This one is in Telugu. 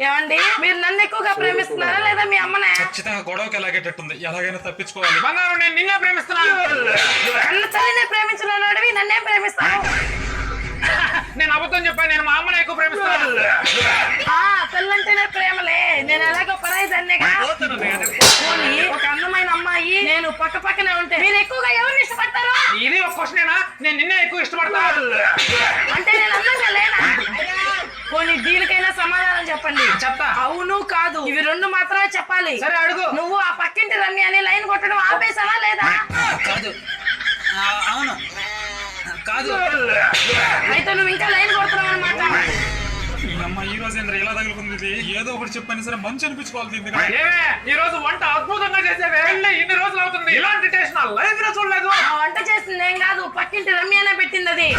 ఏమండి మీరు నన్ను ఎక్కువగా ప్రేమిస్తున్నారా లేదా మీ అమ్మనే? ఖచ్చితంగా గొడవకి ఎలాగేటట్టుంది, ఎలాగైనా తప్పించుకోవాలి. బంగారం నేను నిన్నే ప్రేమిస్తున్నాను. కన్న తల్లినే ప్రేమించినవి నన్నే ప్రేమిస్తాను. నేను అబద్ధం చెప్పాను, నేను మా అమ్మనే ఎక్కువ ప్రేమిస్తున్నాను. తల్లంటేనే ప్రేమలే, నేను ఎలాగో పరాయి దాన్నేగా. పోనీ ఒక అందమైన అమ్మాయి నేను పక్క పక్కనే ఉంటే మీరు ఎక్కువగా ఎవరిని ఇష్టపడతారు? ఇది ఒక క్వశ్చనేనా? నేను నిన్నే ఎక్కువ ఇష్టపడతాను. అంటే నేను అందంగా లేనా? పోనీ దీనికైనా సమాధానం చెప్పండి. చెప్తా. అవును కాదు ఇవి రెండు మాత్రమే చెప్పాలి. సరే అడుగు. నువ్వు ఆ పక్కింటి రమ్య అని లైన్ కొట్టడం ఆపేసావా లేదా? కాదు. అవును కాదు. అయితే నువ్వు ఇంకా లైన్ కొడుతున్నావు అనమాట. అమ్మ ఈ రోజు ఏంద్ర ఇలా తగులుకుంది? ఏదో ఒకటి చెప్పని సరే మంచి అనిపించుకోవాలి. ఈ రోజు వంట అద్భుతంగా చేసేవే. ఇన్ని రోజులు అవుతుంది, ఇలాంటి టేస్ట్ నా లైఫ్ లో చూడలేదు. వంట చేసింది ఏం కాదు, పక్కింటి రమ్యనే పెట్టింది అది.